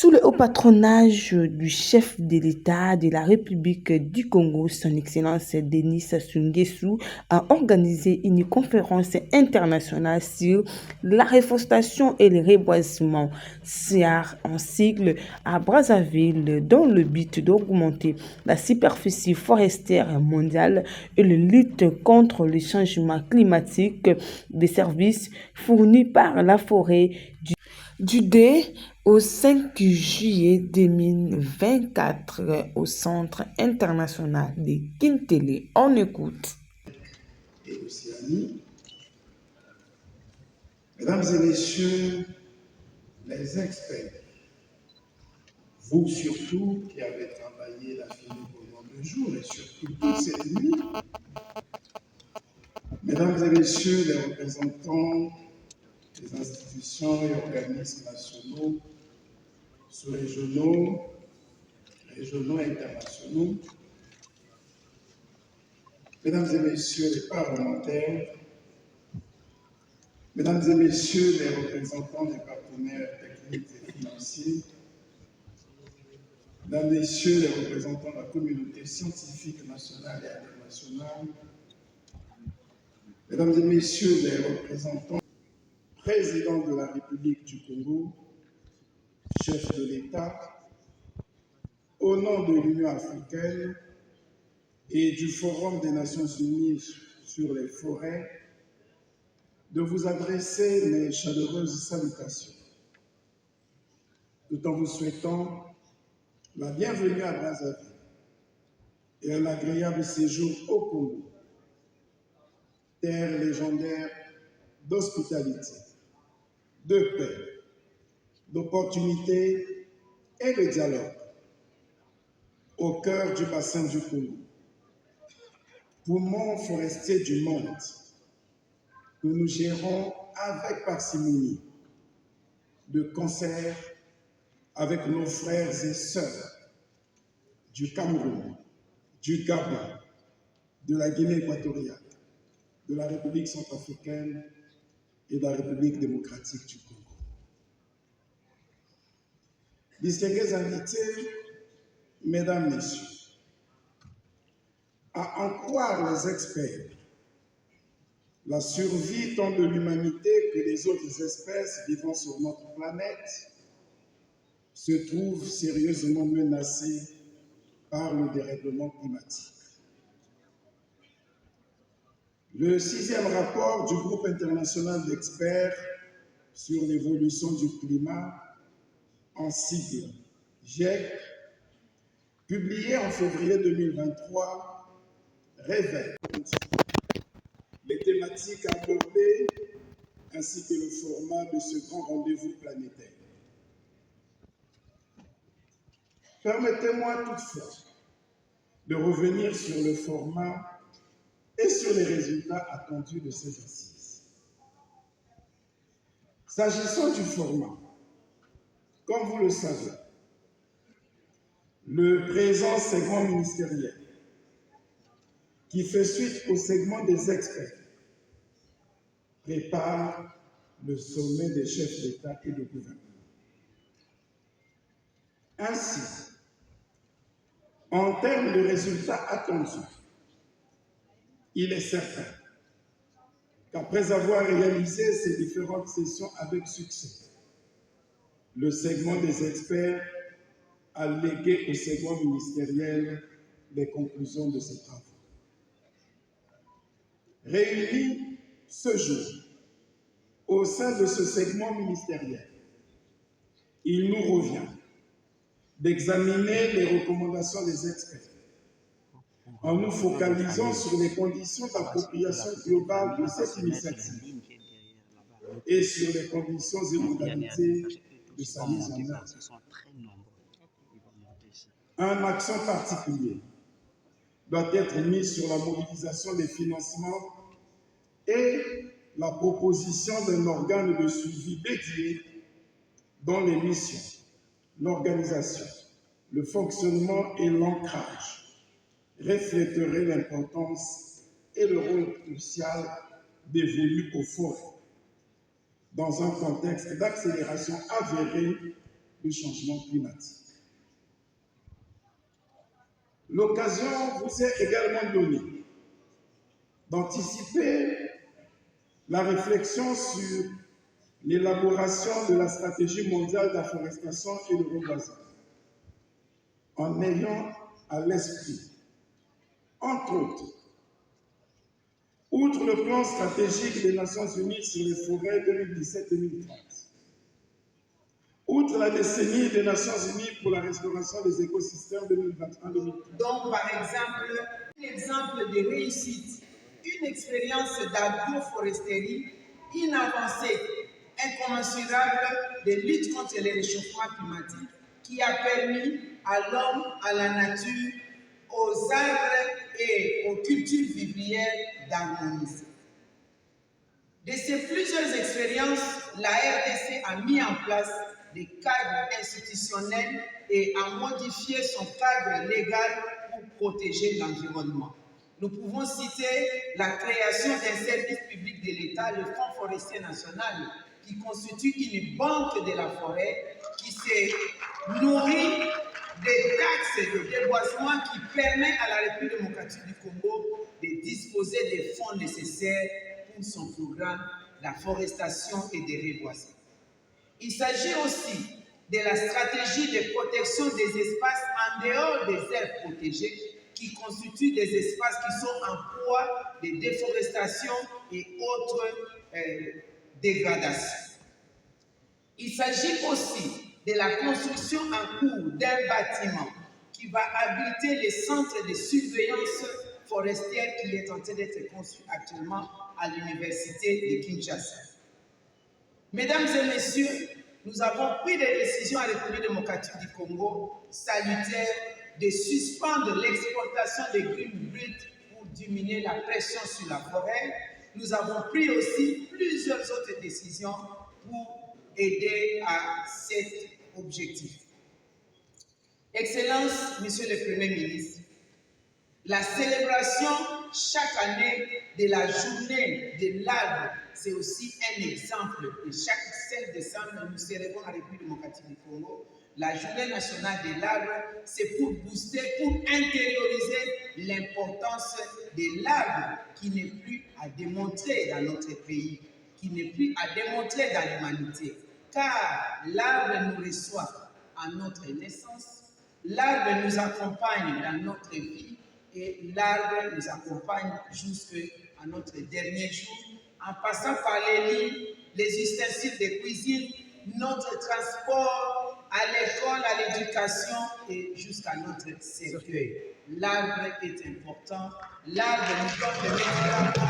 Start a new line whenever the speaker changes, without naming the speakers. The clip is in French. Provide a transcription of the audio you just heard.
Sous le haut patronage du chef de l'État de la République du Congo, son Excellence Denis Sassou Nguesso a organisé une conférence internationale sur la reforestation et le reboisement, CIAR en sigle, à Brazzaville, dans le but d'augmenter la superficie forestière mondiale et la lutte contre le changement climatique des services fournis par la forêt du 2 au 5 juillet 2024 au Centre international de Kintélé. On écoute.
Et Océanie. Mesdames et messieurs les experts, vous surtout qui avez travaillé la fini pendant 2 jours et surtout toute cette nuit, mesdames et messieurs les représentants des institutions et organismes nationaux, sous-régionaux, régionaux et internationaux, mesdames et messieurs les parlementaires, mesdames et messieurs les représentants des partenaires techniques et financiers, mesdames, messieurs les représentants de la communauté scientifique nationale et internationale, mesdames et messieurs les représentants, président de la République du Congo, chef de l'État, au nom de l'Union africaine et du Forum des Nations unies sur les forêts, de vous adresser mes chaleureuses salutations, tout en vous souhaitant la bienvenue à Brazzaville et un agréable séjour au Congo, terre légendaire d'hospitalité, de paix, d'opportunité et de dialogue, au cœur du bassin du Congo, poumon forestier du monde, que nous gérons avec parcimonie, de concert avec nos frères et sœurs du Cameroun, du Gabon, de la Guinée équatoriale, de la République centrafricaine et de la République démocratique du Congo. Distingués invités, mesdames, messieurs, à en croire les experts, la survie tant de l'humanité que des autres espèces vivant sur notre planète se trouve sérieusement menacée par le dérèglement climatique. Le 6e rapport du groupe international d'experts sur l'évolution du climat, en sigle GIEC, publié en février 2023, révèle les thématiques abordées ainsi que le format de ce grand rendez-vous planétaire. Permettez-moi toutefois de revenir sur le format et sur les résultats attendus de ces assises. S'agissant du format, comme vous le savez, le présent segment ministériel, qui fait suite au segment des experts, prépare le sommet des chefs d'État et de gouvernement. Ainsi, en termes de résultats attendus, il est certain qu'après avoir réalisé ces différentes sessions avec succès, le segment des experts a légué au segment ministériel les conclusions de ses travaux. Réunis ce jour au sein de ce segment ministériel, il nous revient d'examiner les recommandations des experts en nous focalisant sur les conditions d'appropriation globale de cette initiative et sur les conditions et modalités de sa mise en œuvre. Un accent particulier doit être mis sur la mobilisation des financements et la proposition d'un organe de suivi dédié dont les missions, l'organisation, le fonctionnement et l'ancrage reflèteraient l'importance et le rôle crucial dévolu aux forêts dans un contexte d'accélération avérée le changement climatique. L'occasion vous est également donnée d'anticiper la réflexion sur l'élaboration de la stratégie mondiale d'afforestation et de reboisement, en ayant à l'esprit, entre autres, outre le plan stratégique des Nations Unies sur les forêts 2017-2030, outre la décennie des Nations Unies pour la restauration des écosystèmes 2021-2030.
Donc, par exemple, un exemple de réussite, une expérience d'agroforesterie, une avancée incommensurable de lutte contre le réchauffement climatique qui a permis à l'homme, à la nature, aux arbres et aux cultures vivrières d'harmoniser. De ces plusieurs expériences, la RDC a mis en place des cadres institutionnels et a modifié son cadre légal pour protéger l'environnement. Nous pouvons citer la création d'un service public de l'État, le Fonds forestier national, qui constitue une banque de la forêt qui se nourrit des taxes de déboisement qui permet à la République démocratique du Congo de disposer des fonds nécessaires pour son programme d'afforestation et de reboisement. Il s'agit aussi de la stratégie de protection des espaces en dehors des aires protégées qui constituent des espaces qui sont en proie de déforestation et autres dégradations. Il s'agit aussi de la construction en cours d'un bâtiment qui va abriter le centre de surveillance forestière qui est en train d'être construit actuellement à l'université de Kinshasa. Mesdames et messieurs, nous avons pris des décisions en République démocratique du Congo salutaires de suspendre l'exportation des grumes brutes pour diminuer la pression sur la forêt. Nous avons pris aussi plusieurs autres décisions pour aider à cet objectif. Excellence, Monsieur le Premier ministre, la célébration chaque année de la journée de l'arbre, c'est aussi un exemple. Et chaque 7 décembre, nous célébrons la République démocratique du Congo. La journée nationale de l'arbre, c'est pour booster, pour intérioriser l'importance de l'arbre qui n'est plus à démontrer dans notre pays, qui n'est plus à démontrer dans l'humanité. Car l'arbre nous reçoit à notre naissance, l'arbre nous accompagne dans notre vie, et l'arbre nous accompagne jusqu'à notre dernier jour, en passant par les lits, les ustensiles de cuisine, notre transport à l'école, à l'éducation et jusqu'à notre cercueil. L'arbre est important, l'arbre nous donne des médicaments.